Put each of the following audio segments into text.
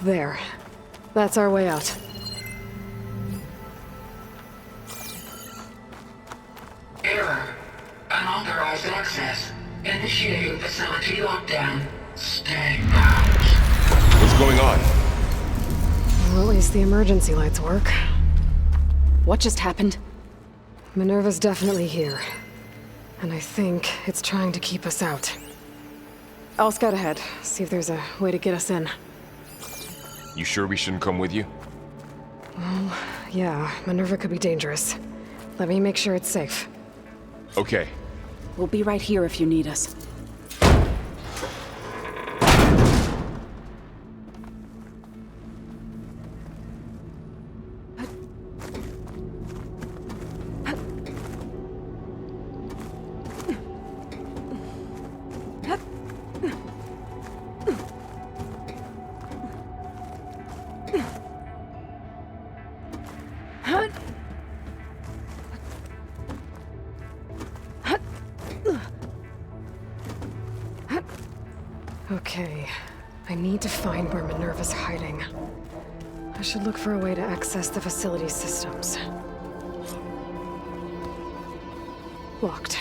There. That's our way out. Error. Unauthorized access. Initiating facility lockdown. Stay out. What's going on? Well, at least the emergency lights work. What just happened? Minerva's definitely here. And I think it's trying to keep us out. I'll scout ahead, see if there's a way to get us in. You sure we shouldn't come with you? Well, yeah, Minerva could be dangerous. Let me make sure it's safe. Okay. We'll be right here if you need us. Okay, I need to find where Minerva's hiding. I should look for a way to access the facility systems. Locked.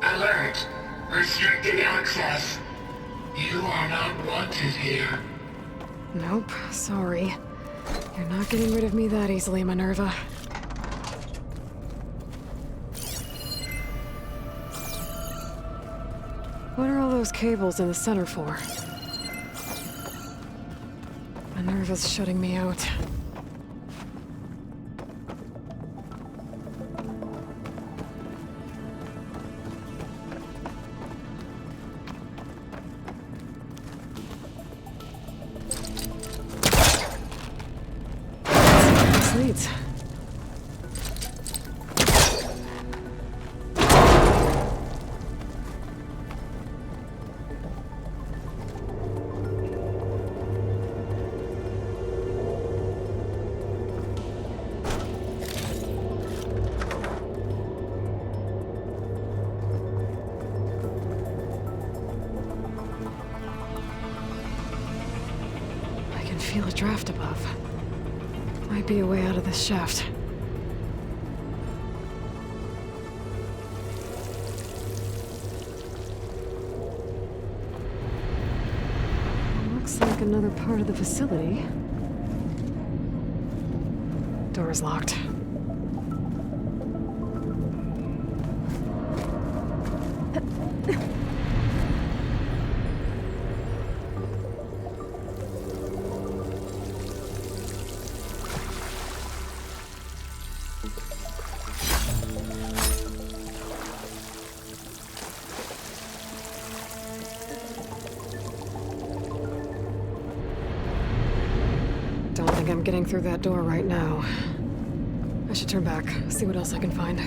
Alert. Restricted access. You are not wanted here. Nope, sorry. You're not getting rid of me that easily, Minerva. What are all those cables in the center for? Minerva's shutting me out. This leads. I can feel a draft above. Might be a way out of this shaft. Looks like another part of the facility. Door's locked. Don't think I'm getting through that door right now. I should turn back, see what else I can find.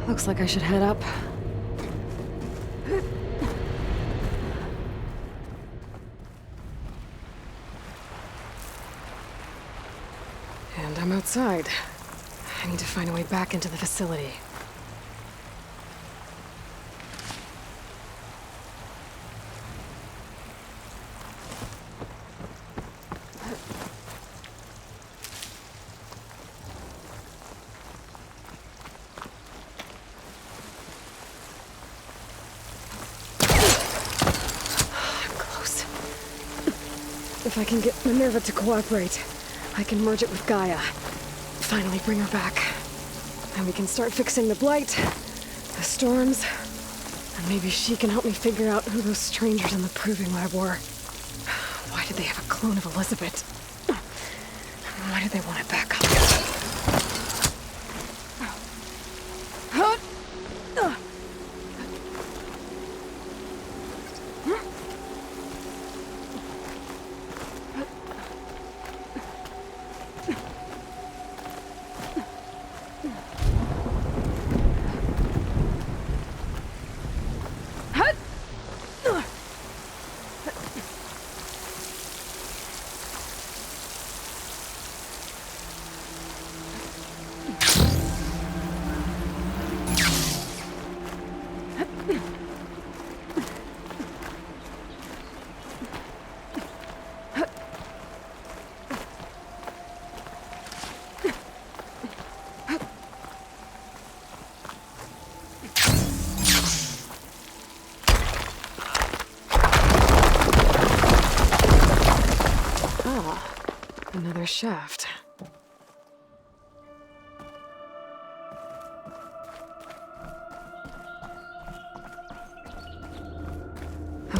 Looks like I should head up. And I'm outside. I need to find a way back into the facility. If I can get Minerva to cooperate, I can merge it with Gaia. Finally bring her back. And we can start fixing the blight, the storms, and maybe she can help me figure out who those strangers in the proving lab were. Why did they have a clone of Elizabeth? Why did they want it back up? another shaft.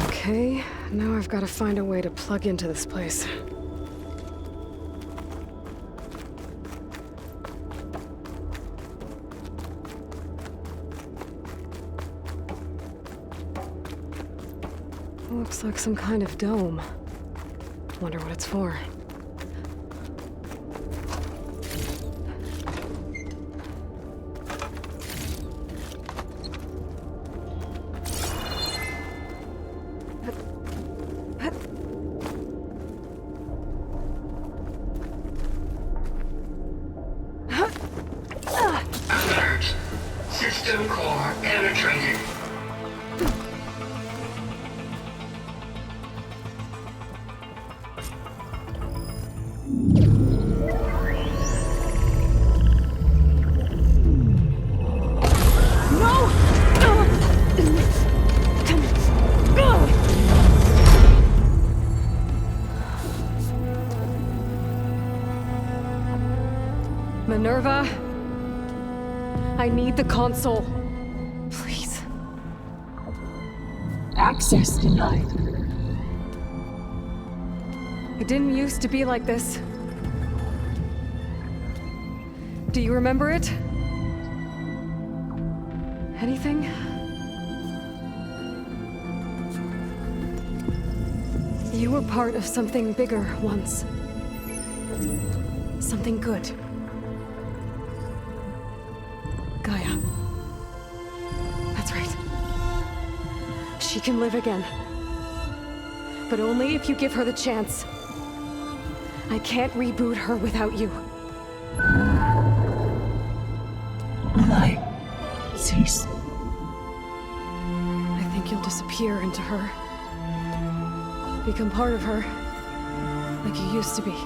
Okay, now I've got to find a way to plug into this place. Looks like some kind of dome. Wonder what it's for. Alert. System core penetrated. Minerva, I need the console. Please. Access denied. It didn't used to be like this. Do you remember it? Anything? You were part of something bigger once. Something good. Gaia. That's right. She can live again. But only if you give her the chance. I can't reboot her without you. Light. Cease. I think you'll disappear into her. Become part of her. Like you used to be.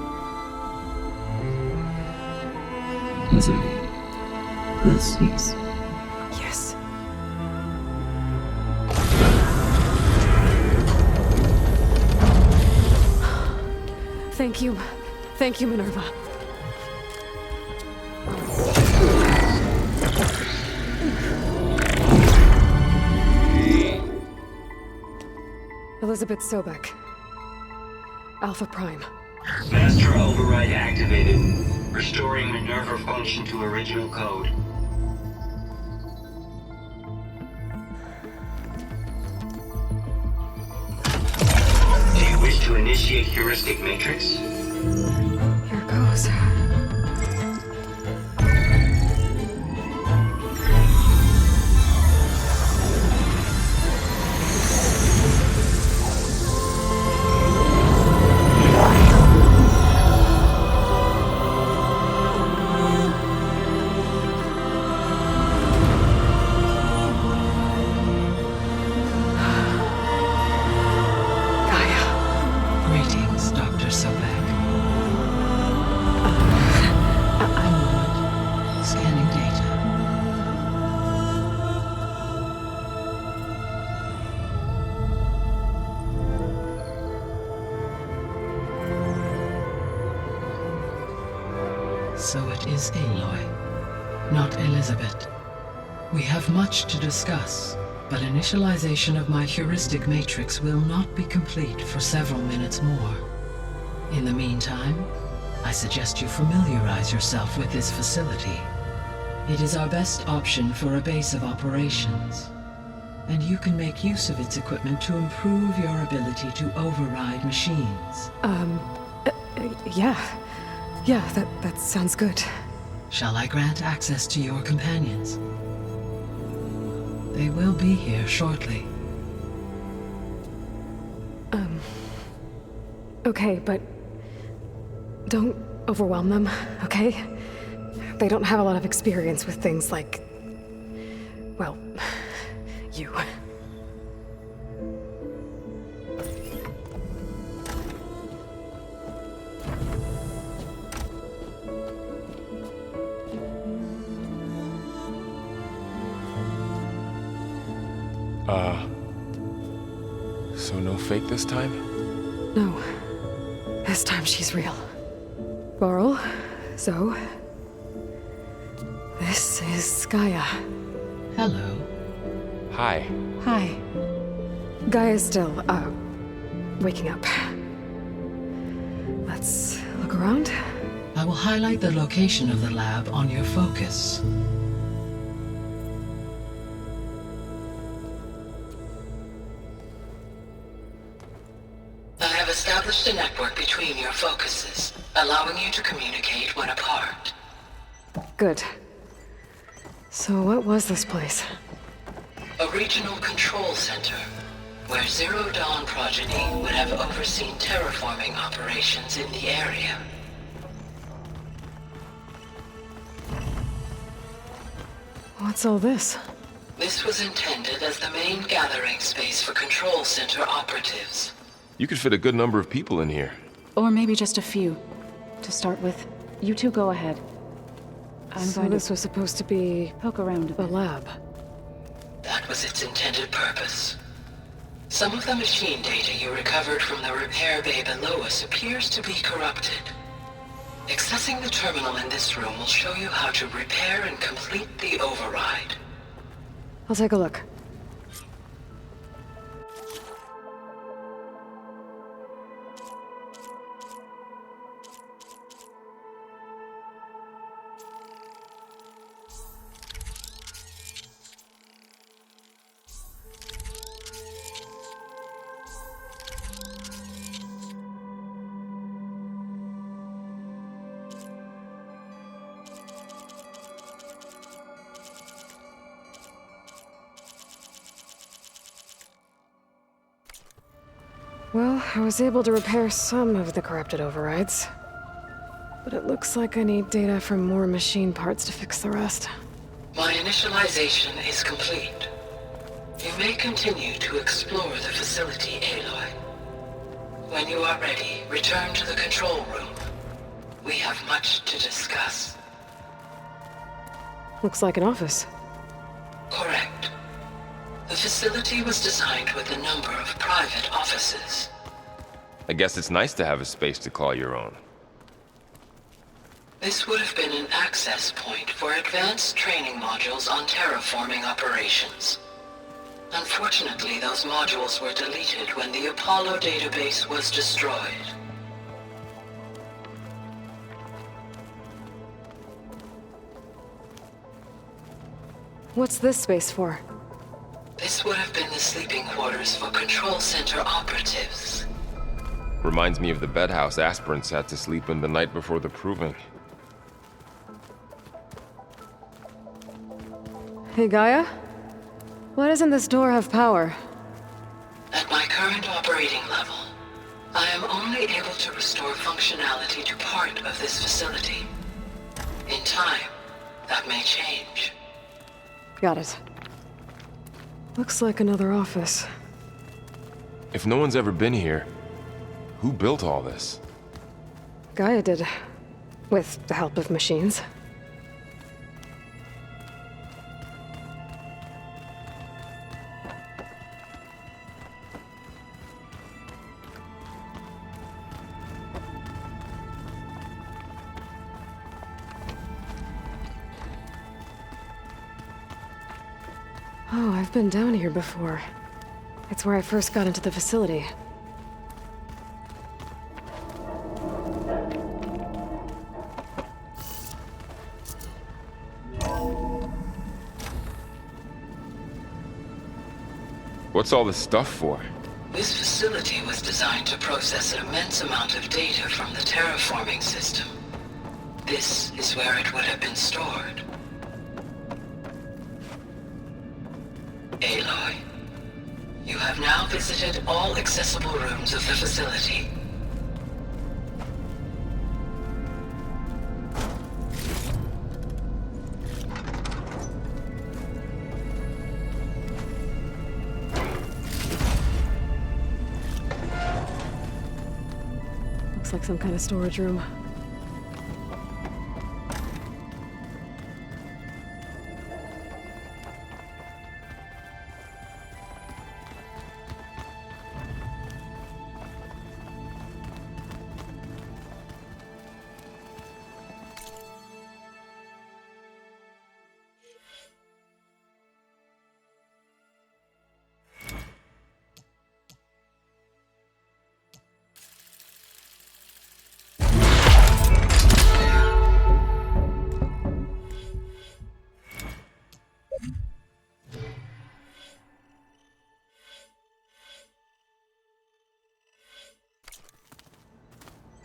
Misery. Will cease. Yes. Thank you. Thank you, Minerva. Elizabeth Sobek. Alpha Prime. Master override activated. Restoring Minerva function to original code. Do you wish to initiate heuristic matrix? Here goes. Greetings, Dr. Sobek. Scanning data. So it is Aloy, not Elizabeth. We have much to discuss, but initialization of my heuristic matrix will not be complete for several minutes more. In the meantime, I suggest you familiarize yourself with this facility. It is our best option for a base of operations, and you can make use of its equipment to improve your ability to override machines. Yeah. Yeah, that sounds good. Shall I grant access to your companions? They will be here shortly. Okay, but don't overwhelm them, okay? They don't have a lot of experience with things like, well, you. So no fake this time? No. This time she's real. Varl, Zoe. This is Gaia. Hello. Hi. Hi. Gaia's still, waking up. Let's look around. I will highlight the location of the lab on your focus. I have established a network between your focuses, allowing you to communicate when apart. Good. So what was this place? A regional control center, where Zero Dawn progeny would have overseen terraforming operations in the area. What's all this? This was intended as the main gathering space for control center operatives. You could fit a good number of people in here. Or maybe just a few. To start with, you two go ahead. I'm So going this to was supposed to be poke around a the bit. lab. That was its intended purpose. Some of the machine data you recovered from the repair bay below us appears to be corrupted. Accessing the terminal in this room will show you how to repair and complete the override. I'll take a look. Well, I was able to repair some of the corrupted overrides. But it looks like I need data from more machine parts to fix the rest. My initialization is complete. You may continue to explore the facility, Aloy. When you are ready, return to the control room. We have much to discuss. Looks like an office. Correct. The facility was designed with a number of private offices. I guess it's nice to have a space to call your own. This would have been an access point for advanced training modules on terraforming operations. Unfortunately, those modules were deleted when the Apollo database was destroyed. What's this space for? This would have been the sleeping quarters for control center operatives. Reminds me of the bedhouse aspirants had to sleep in the night before the proving. Hey, Gaia? Why doesn't this door have power? At my current operating level, I am only able to restore functionality to part of this facility. In time, that may change. Got it. Looks like another office. If no one's ever been here, who built all this? Gaia did. With the help of machines. Oh, I've been down here before. It's where I first got into the facility. What's all this stuff for? This facility was designed to process an immense amount of data from the terraforming system. This is where it would have been stored. Aloy, you have now visited all accessible rooms of the facility. Looks like some kind of storage room.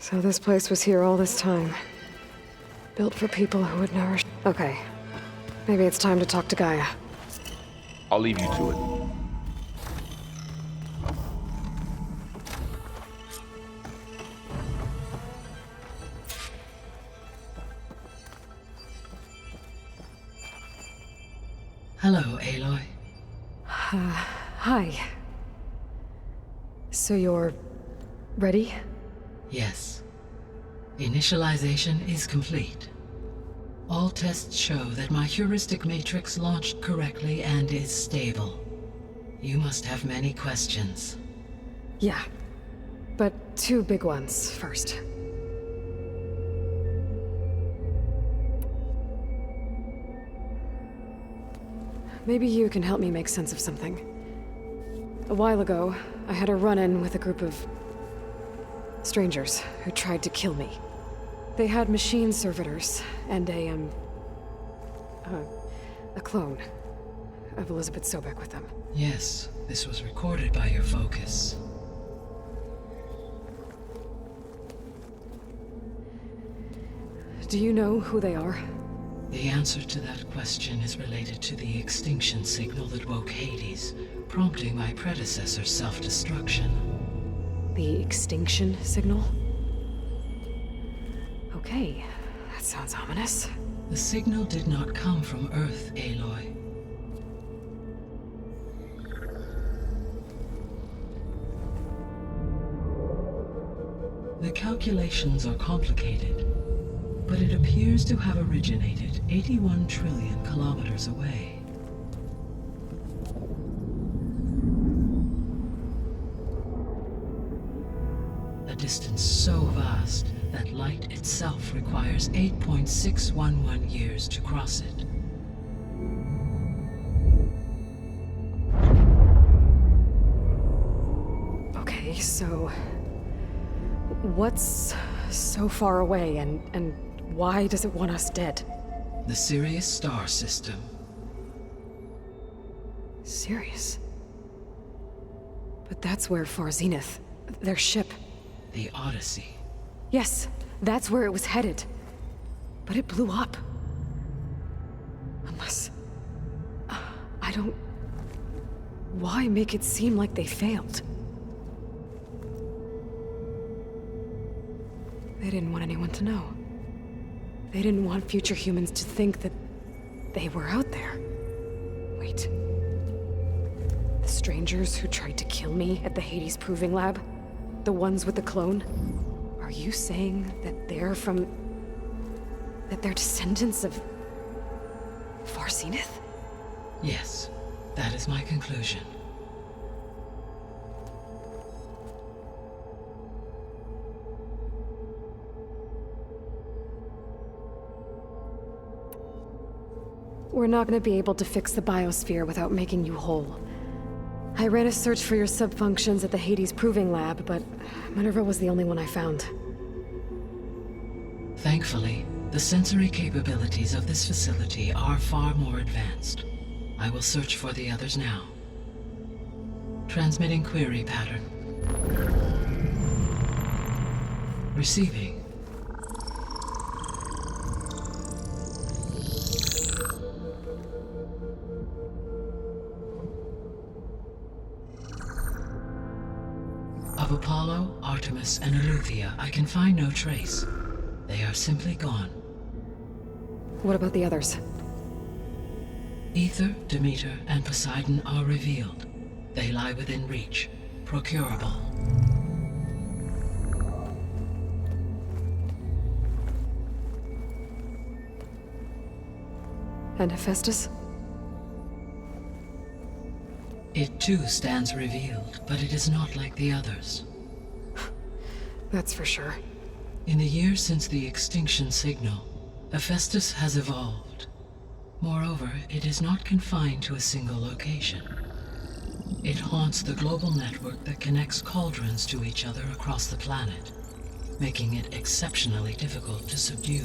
So this place was here all this time. Built for people who would nourish... Okay. Maybe it's time to talk to Gaia. I'll leave you to it. Hello, Aloy. Hi. So you're... ready? Yes. Initialization is complete. All tests show that my heuristic matrix launched correctly and is stable. You must have many questions. Yeah. But two big ones first. Maybe you can help me make sense of something. A while ago, I had a run-in with a group of... strangers who tried to kill me. They had machine servitors and a clone of Elizabeth Sobek with them. Yes, this was recorded by your focus. Do you know who they are? The answer to that question is related to the extinction signal that woke Hades, prompting my predecessor's self-destruction. The extinction signal? Okay, that sounds ominous. The signal did not come from Earth, Aloy. The calculations are complicated, but it appears to have originated 81 trillion kilometers away. A distance so vast that light itself requires 8.611 years to cross it. Okay, so... what's so far away, and why does it want us dead? The Sirius star system. Sirius? But that's where Far Zenith, their ship... The Odyssey. Yes, that's where it was headed. But it blew up. Unless... I don't... Why make it seem like they failed? They didn't want anyone to know. They didn't want future humans to think that they were out there. Wait. The strangers who tried to kill me at the Hades Proving Lab? The ones with the clone? Are you saying that they're from... that they're descendants of... Far Zenith? Yes, that is my conclusion. We're not gonna be able to fix the biosphere without making you whole. I ran a search for your subfunctions at the Hades Proving Lab, but Minerva was the only one I found. Thankfully, the sensory capabilities of this facility are far more advanced. I will search for the others now. Transmitting query pattern. Receiving. Of Apollo, Artemis, and Eleuthia, I can find no trace. They are simply gone. What about the others? Ether, Demeter, and Poseidon are revealed. They lie within reach, procurable. And Hephaestus? It too stands revealed, but it is not like the others. That's for sure. In the years since the extinction signal, Hephaestus has evolved. Moreover, it is not confined to a single location. It haunts the global network that connects cauldrons to each other across the planet, making it exceptionally difficult to subdue.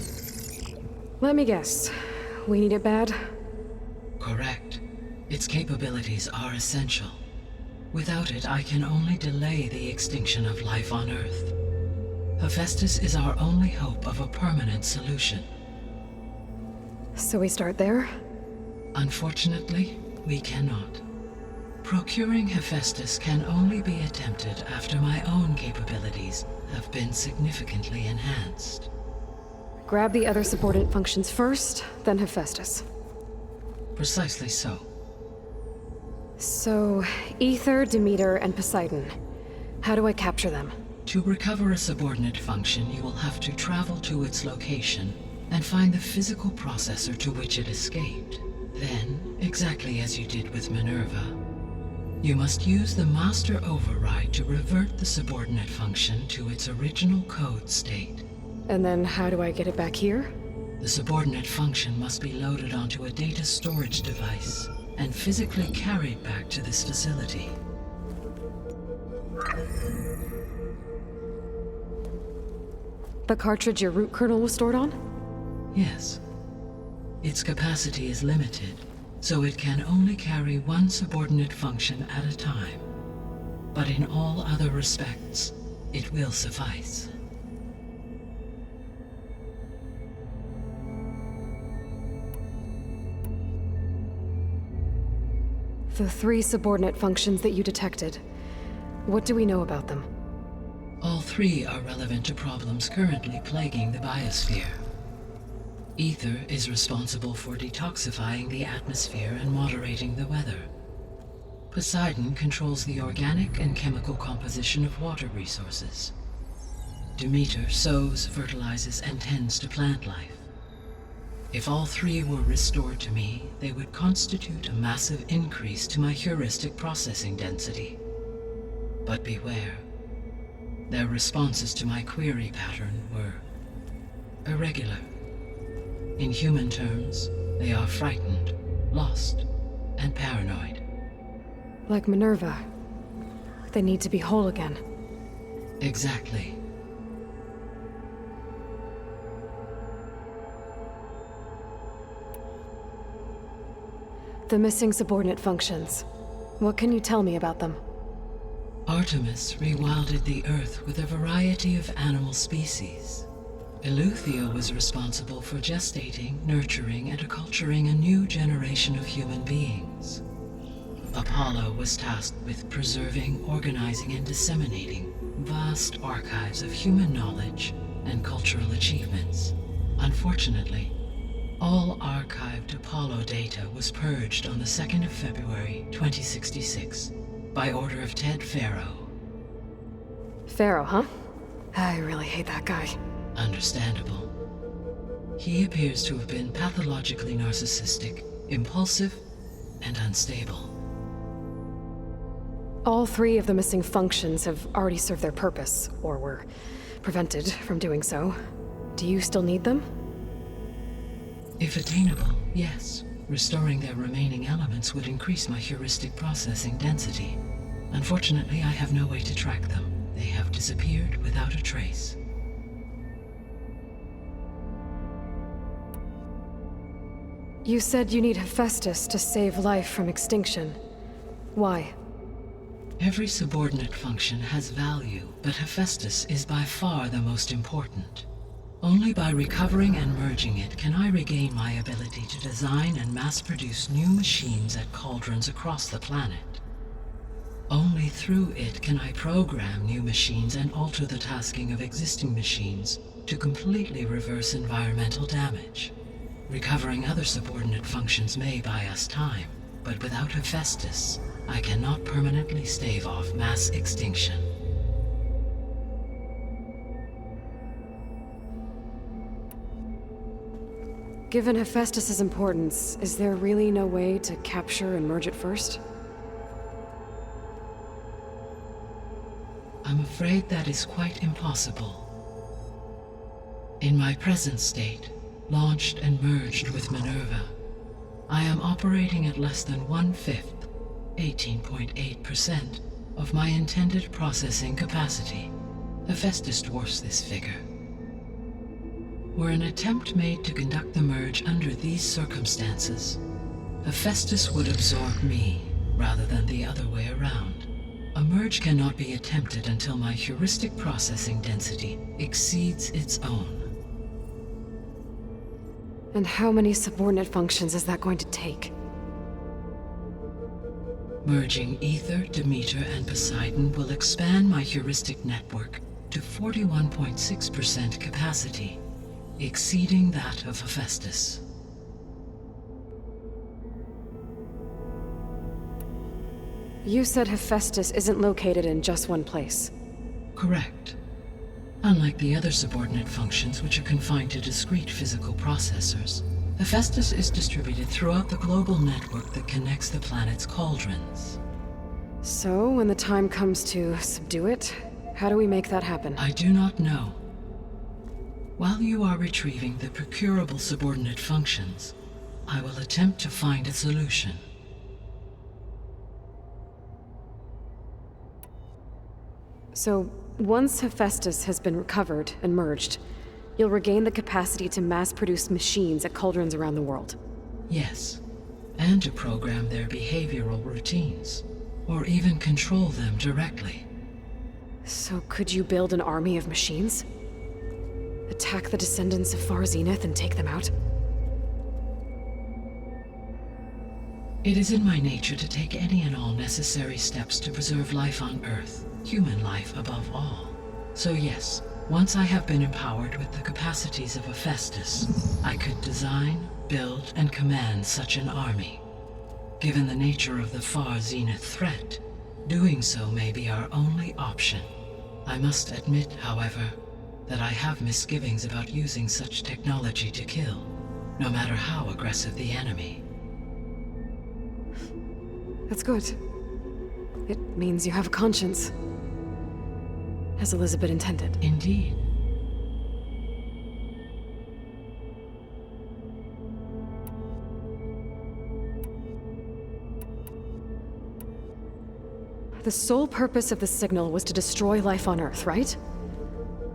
Let me guess. We need it bad? Correct. Its capabilities are essential. Without it, I can only delay the extinction of life on Earth. Hephaestus is our only hope of a permanent solution. So we start there? Unfortunately, we cannot. Procuring Hephaestus can only be attempted after my own capabilities have been significantly enhanced. Grab the other subordinate functions first, then Hephaestus. Precisely so. So, Ether, Demeter, and Poseidon. How do I capture them? To recover a subordinate function, you will have to travel to its location and find the physical processor to which it escaped. Then, exactly as you did with Minerva, you must use the master override to revert the subordinate function to its original code state. And then how do I get it back here? The subordinate function must be loaded onto a data storage device and physically carried back to this facility. The cartridge your root kernel was stored on? Yes. Its capacity is limited, so it can only carry one subordinate function at a time. But in all other respects, it will suffice. The 3 subordinate functions that you detected. What do we know about them? All 3 are relevant to problems currently plaguing the biosphere. Ether is responsible for detoxifying the atmosphere and moderating the weather. Poseidon controls the organic and chemical composition of water resources. Demeter sows, fertilizes, and tends to plant life. If all 3 were restored to me, they would constitute a massive increase to my heuristic processing density. But beware. Their responses to my query pattern were irregular. In human terms, they are frightened, lost, and paranoid. Like Minerva. They need to be whole again. Exactly. The missing subordinate functions. What can you tell me about them? Artemis rewilded the Earth with a variety of animal species. Eleuthia was responsible for gestating, nurturing, and acculturating a new generation of human beings. Apollo was tasked with preserving, organizing, and disseminating vast archives of human knowledge and cultural achievements. Unfortunately, all archived Apollo data was purged on the 2nd of February, 2066, by order of Ted Faro. Pharaoh, huh? I really hate that guy. Understandable. He appears to have been pathologically narcissistic, impulsive, and unstable. All 3 of the missing functions have already served their purpose, or were prevented from doing so. Do you still need them? If attainable, yes. Restoring their remaining elements would increase my heuristic processing density. Unfortunately, I have no way to track them. They have disappeared without a trace. You said you need Hephaestus to save life from extinction. Why? Every subordinate function has value, but Hephaestus is by far the most important. Only by recovering and merging it can I regain my ability to design and mass-produce new machines at cauldrons across the planet. Only through it can I program new machines and alter the tasking of existing machines to completely reverse environmental damage. Recovering other subordinate functions may buy us time, but without Hephaestus, I cannot permanently stave off mass extinction. Given Hephaestus's importance, is there really no way to capture and merge it first? I'm afraid that is quite impossible. In my present state, launched and merged with Minerva, I am operating at less than 1/5, 18.8%, of my intended processing capacity. Hephaestus dwarfs this figure. Were an attempt made to conduct the merge under these circumstances, Hephaestus would absorb me rather than the other way around. A merge cannot be attempted until my heuristic processing density exceeds its own. And how many subordinate functions is that going to take? Merging Ether, Demeter, and Poseidon will expand my heuristic network to 41.6% capacity, exceeding that of Hephaestus. You said Hephaestus isn't located in just one place. Correct. Unlike the other subordinate functions, which are confined to discrete physical processors, Hephaestus is distributed throughout the global network that connects the planet's cauldrons. So, when the time comes to subdue it, how do we make that happen? I do not know. While you are retrieving the procurable subordinate functions, I will attempt to find a solution. So, once Hephaestus has been recovered and merged, you'll regain the capacity to mass-produce machines at cauldrons around the world. Yes, and to program their behavioral routines, or even control them directly. So could you build an army of machines? Attack the descendants of Far Zenith and take them out? It is in my nature to take any and all necessary steps to preserve life on Earth, human life above all. So yes, once I have been empowered with the capacities of Hephaestus, I could design, build, and command such an army. Given the nature of the Far Zenith threat, doing so may be our only option. I must admit, however, that I have misgivings about using such technology to kill, no matter how aggressive the enemy. That's good. It means you have a conscience. As Elizabeth intended. Indeed. The sole purpose of the signal was to destroy life on Earth, right?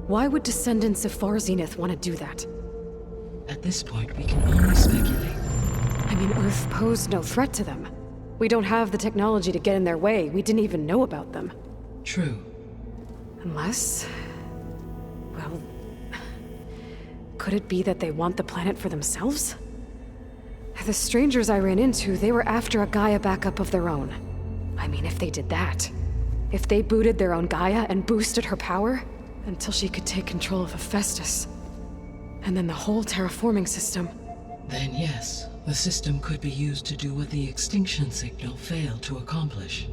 Why would descendants of Far Zenith want to do that? At this point, we can only speculate. I mean, Earth posed no threat to them. We don't have the technology to get in their way. We didn't even know about them. True. Unless... well... could it be that they want the planet for themselves? The strangers I ran into, they were after a Gaia backup of their own. I mean, if they did that... if they booted their own Gaia and boosted her power... until she could take control of Hephaestus. And then the whole terraforming system. Then yes, the system could be used to do what the extinction signal failed to accomplish.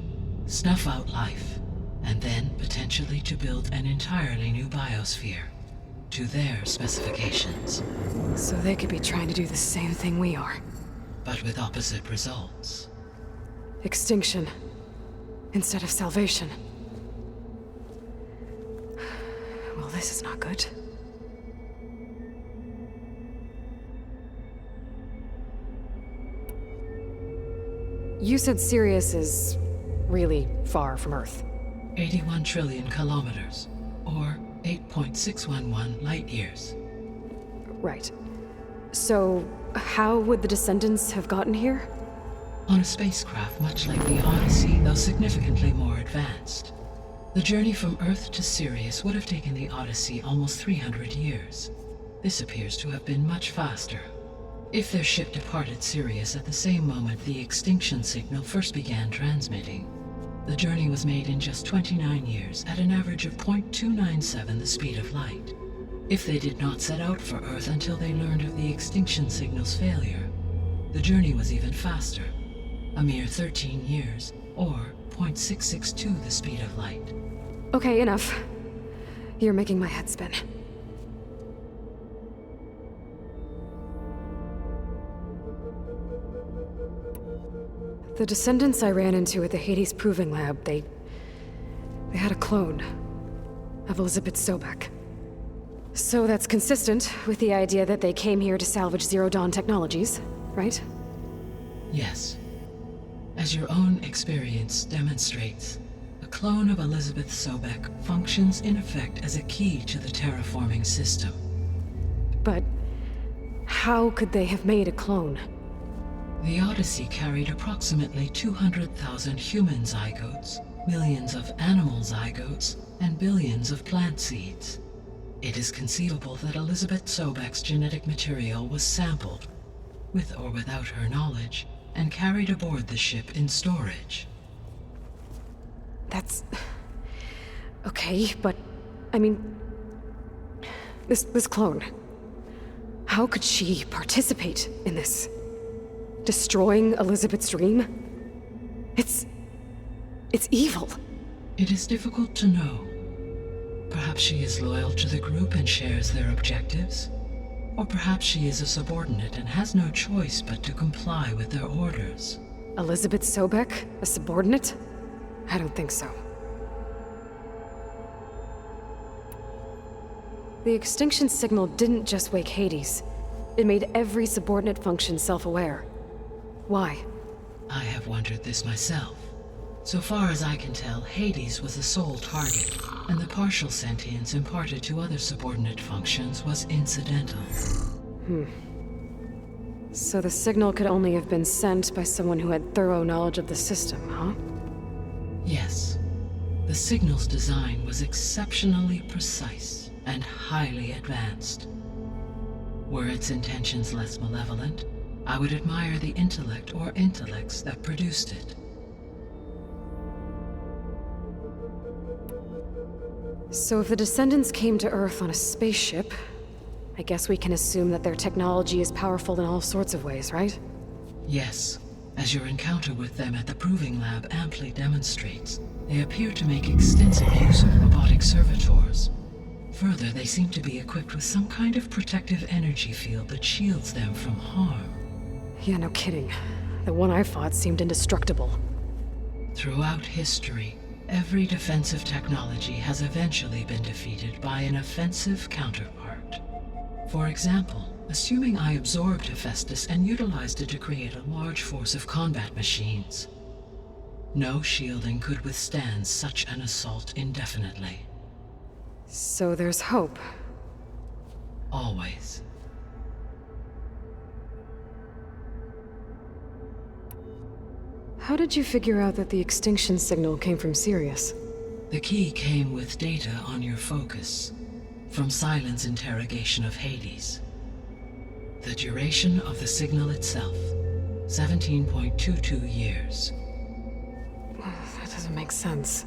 Snuff out life, and then potentially to build an entirely new biosphere. To their specifications. So they could be trying to do the same thing we are. But with opposite results. Extinction. Instead of salvation. Well, this is not good. You said Sirius is really far from Earth. 81 trillion kilometers, or 8.611 light years. Right. So, how would the descendants have gotten here? On a spacecraft much like the Odyssey, though significantly more advanced. The journey from Earth to Sirius would have taken the Odyssey almost 300 years. This appears to have been much faster. If their ship departed Sirius at the same moment the extinction signal first began transmitting, the journey was made in just 29 years at an average of 0.297 the speed of light. If they did not set out for Earth until they learned of the extinction signal's failure, the journey was even faster, a mere 13 years, or 0.662 the speed of light. Okay, enough. You're making my head spin. The descendants I ran into at the Hades Proving Lab, they had a clone of Elizabeth Sobek. So that's consistent with the idea that they came here to salvage Zero Dawn technologies, right? Yes. As your own experience demonstrates, a clone of Elizabeth Sobek functions in effect as a key to the terraforming system. But how could they have made a clone? The Odyssey carried approximately 200,000 human zygotes, millions of animal zygotes, and billions of plant seeds. It is conceivable that Elizabeth Sobek's genetic material was sampled, with or without her knowledge, and carried aboard the ship in storage. That's... okay, but... I mean... This clone... How could she participate in this? Destroying Elizabeth's dream? It's evil. It is difficult to know. Perhaps she is loyal to the group and shares their objectives. Or perhaps she is a subordinate and has no choice but to comply with their orders. Elizabeth Sobek, a subordinate? I don't think so. The extinction signal didn't just wake Hades. It made every subordinate function self-aware. Why? I have wondered this myself. So far as I can tell, Hades was the sole target, and the partial sentience imparted to other subordinate functions was incidental. So the signal could only have been sent by someone who had thorough knowledge of the system, huh? Yes. The signal's design was exceptionally precise and highly advanced. Were its intentions less malevolent, I would admire the intellect or intellects that produced it. So if the descendants came to Earth on a spaceship, I guess we can assume that their technology is powerful in all sorts of ways, right? Yes, as your encounter with them at the Proving Lab amply demonstrates, they appear to make extensive use of robotic servitors. Further, they seem to be equipped with some kind of protective energy field that shields them from harm. Yeah, no kidding. The one I fought seemed indestructible. Throughout history, every defensive technology has eventually been defeated by an offensive counterpart. For example, assuming I absorbed Hephaestus and utilized it to create a large force of combat machines. No shielding could withstand such an assault indefinitely. So there's hope. Always. How did you figure out that the extinction signal came from Sirius? The key came with data on your focus, from Silent's interrogation of Hades. The duration of the signal itself, 17.22 years. That doesn't make sense.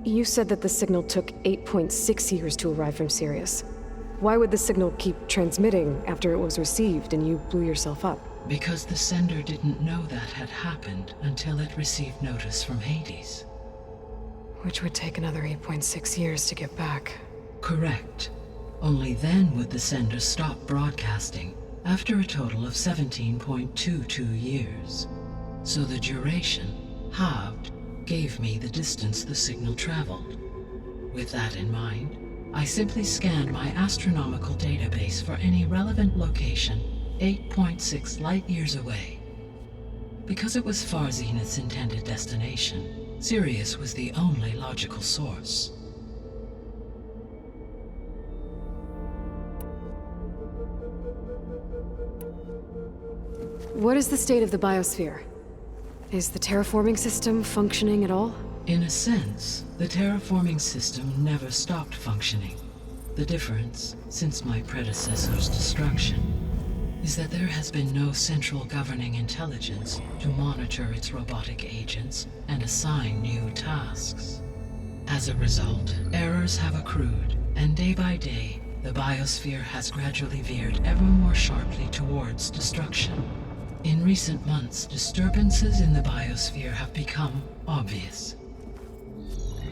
You said that the signal took 8.6 years to arrive from Sirius. Why would the signal keep transmitting after it was received and you blew yourself up? Because the sender didn't know that had happened until it received notice from Hades. Which would take another 8.6 years to get back. Correct. Only then would the sender stop broadcasting, after a total of 17.22 years. So the duration, halved, gave me the distance the signal traveled. With that in mind, I simply scanned my astronomical database for any relevant location 8.6 light-years away. Because it was far Zenith's intended destination, Sirius was the only logical source. What is the state of the biosphere? Is the terraforming system functioning at all? In a sense, the terraforming system never stopped functioning. The difference, since my predecessor's destruction, is that there has been no central governing intelligence to monitor its robotic agents and assign new tasks. As a result, errors have accrued, and day by day, the biosphere has gradually veered ever more sharply towards destruction. In recent months, disturbances in the biosphere have become obvious.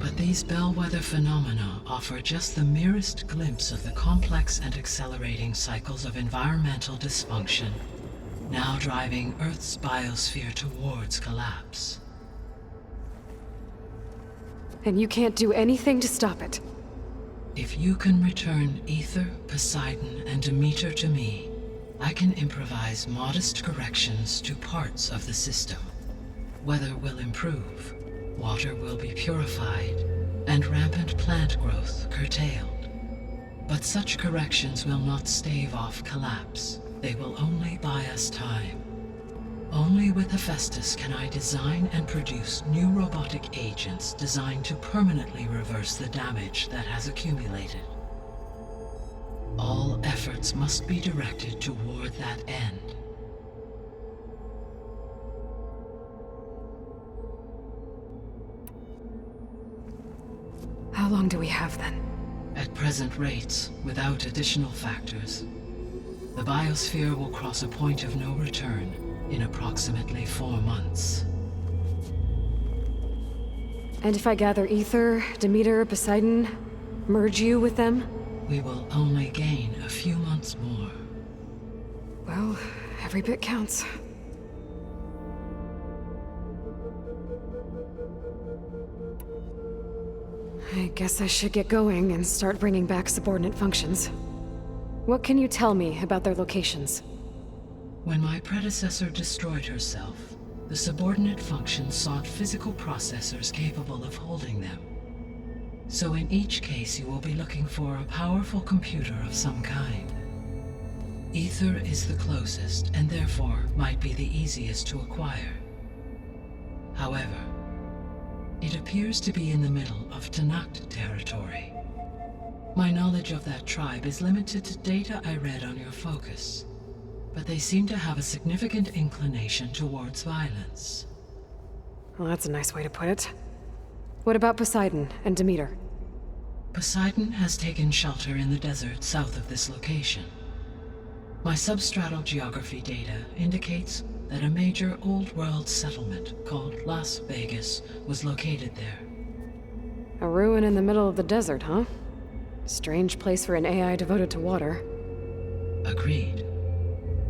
But these bellwether phenomena offer just the merest glimpse of the complex and accelerating cycles of environmental dysfunction, now driving Earth's biosphere towards collapse. And you can't do anything to stop it? If you can return Ether, Poseidon, and Demeter to me, I can improvise modest corrections to parts of the system. Weather will improve, water will be purified, and rampant plant growth curtailed. But such corrections will not stave off collapse. They will only buy us time. Only with Hephaestus can I design and produce new robotic agents designed to permanently reverse the damage that has accumulated. All efforts must be directed toward that end. How long do we have then? At present rates, without additional factors, the biosphere will cross a point of no return in approximately 4 months. And if I gather Ether, Demeter, Poseidon, merge you with them? We will only gain a few months more. Well, every bit counts. I guess I should get going and start bringing back subordinate functions. What can you tell me about their locations? When my predecessor destroyed herself, the subordinate functions sought physical processors capable of holding them. So in each case you will be looking for a powerful computer of some kind. Ether is the closest, and therefore might be the easiest to acquire. However, it appears to be in the middle of Tanakh territory. My knowledge of that tribe is limited to data I read on your focus, but they seem to have a significant inclination towards violence. Well, that's a nice way to put it. What about Poseidon and Demeter? Poseidon has taken shelter in the desert south of this location. My substratal geography data indicates that a major old-world settlement called Las Vegas was located there. A ruin in the middle of the desert, huh? Strange place for an AI devoted to water. Agreed.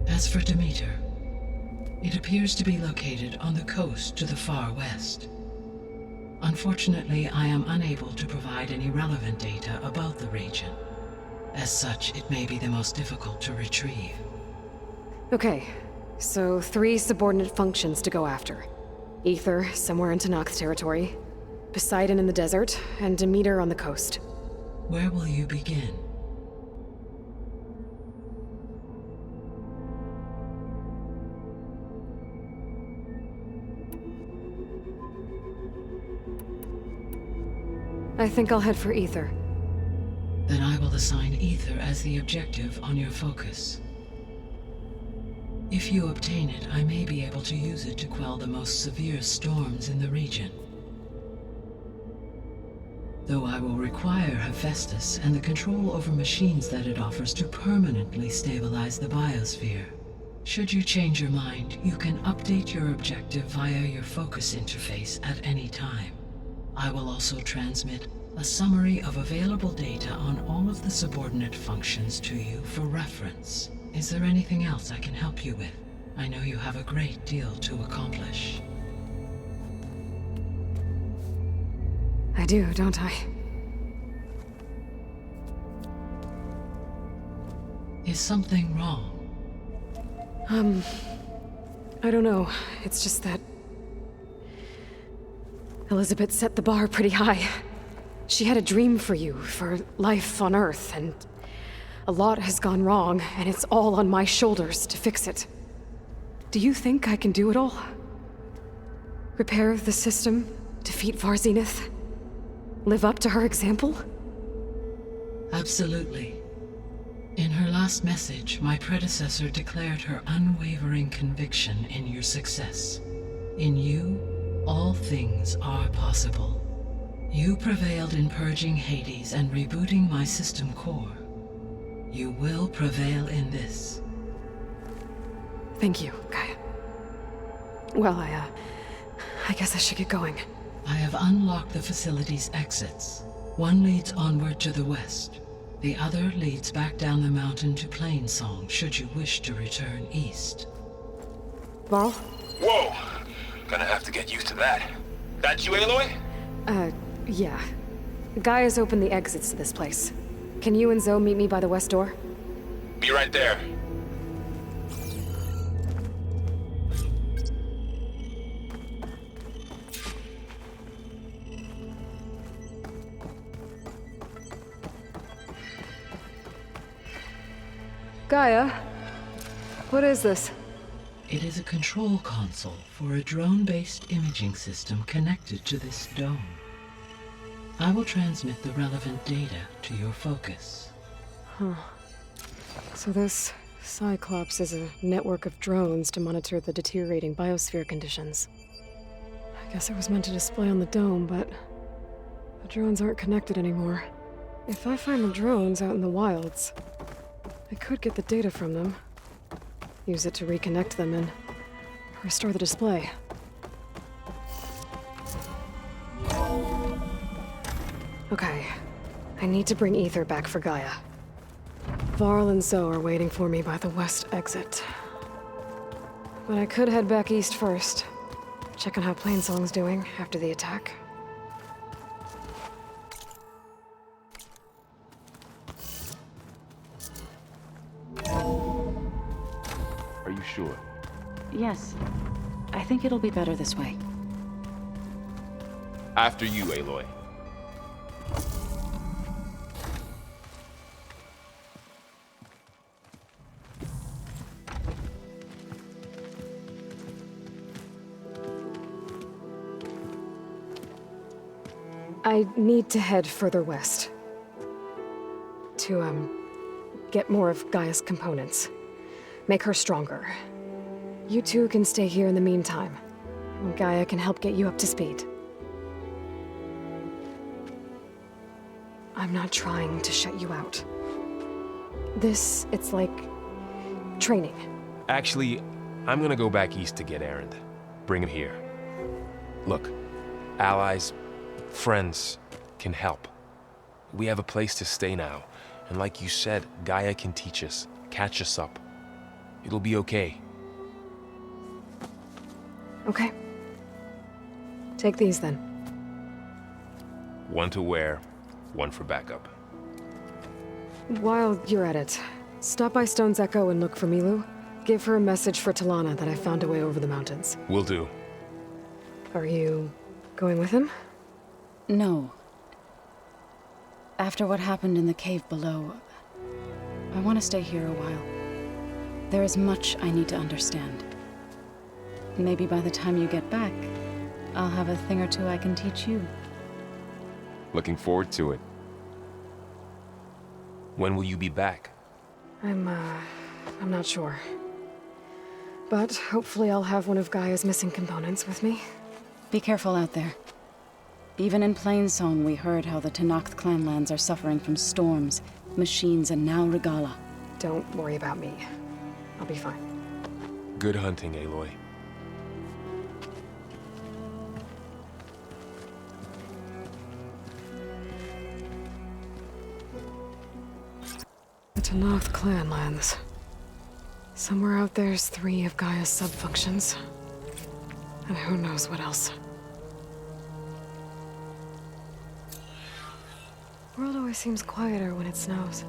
As for Demeter, it appears to be located on the coast to the far west. Unfortunately, I am unable to provide any relevant data about the region. As such, it may be the most difficult to retrieve. Okay, so 3 subordinate functions to go after. Ether, somewhere in Tanakh territory. Poseidon in the desert, and Demeter on the coast. Where will you begin? I think I'll head for Ether. Then I will assign Ether as the objective on your focus. If you obtain it, I may be able to use it to quell the most severe storms in the region. Though I will require Hephaestus and the control over machines that it offers to permanently stabilize the biosphere. Should you change your mind, you can update your objective via your focus interface at any time. I will also transmit a summary of available data on all of the subordinate functions to you for reference. Is there anything else I can help you with? I know you have a great deal to accomplish. I do, don't I? Is something wrong? I don't know. It's just that Elizabeth set the bar pretty high. She had a dream for you, for life on Earth, and a lot has gone wrong, and it's all on my shoulders to fix it. Do you think I can do it all? Repair the system, defeat Varzenith, live up to her example? Absolutely. In her last message, my predecessor declared her unwavering conviction in your success. In you, all things are possible. You prevailed in purging Hades and rebooting my system core. You will prevail in this. Thank you, Gaia. Well, I guess I should get going. I have unlocked the facility's exits. One leads onward to the west. The other leads back down the mountain to Plainsong, should you wish to return east. Varl? Whoa! Gonna have to get used to that. That you, Aloy? Yeah. Gaia's opened the exits to this place. Can you and Zoe meet me by the west door? Be right there. Gaia? What is this? It is a control console for a drone-based imaging system connected to this dome. I will transmit the relevant data to your focus. So this Cyclops is a network of drones to monitor the deteriorating biosphere conditions. I guess it was meant to display on the dome, but the drones aren't connected anymore. If I find the drones out in the wilds, I could get the data from them, use it to reconnect them, and restore the display. Okay, I need to bring Ether back for Gaia. Varl and Zoe are waiting for me by the west exit. But I could head back east first, check on how Plainsong's doing after the attack. Are you sure? Yes. I think it'll be better this way. After you, Aloy. I need to head further west. To, get more of Gaia's components. Make her stronger. You two can stay here in the meantime. And Gaia can help get you up to speed. I'm not trying to shut you out. It's like training. Actually, I'm gonna go back east to get Erend. Bring him here. Look, allies, friends can help. We have a place to stay now, and like you said, Gaia can teach us, catch us up. It'll be okay. Okay. Take these then. One to wear, one for backup. While you're at it, stop by Stone's Echo and look for Milu. Give her a message for Talana that I found a way over the mountains. Will do. Are you going with him? No. After what happened in the cave below, I want to stay here a while. There is much I need to understand. Maybe by the time you get back, I'll have a thing or two I can teach you. Looking forward to it. When will you be back? I'm not sure. But hopefully I'll have one of Gaia's missing components with me. Be careful out there. Even in Plainsong, we heard how the Tenakth clanlands are suffering from storms, machines, and now Regalla. Don't worry about me. I'll be fine. Good hunting, Aloy. The Tenakth clanlands. Somewhere out there's 3 of Gaia's sub-functions. And who knows what else. World always seems quieter when it snows.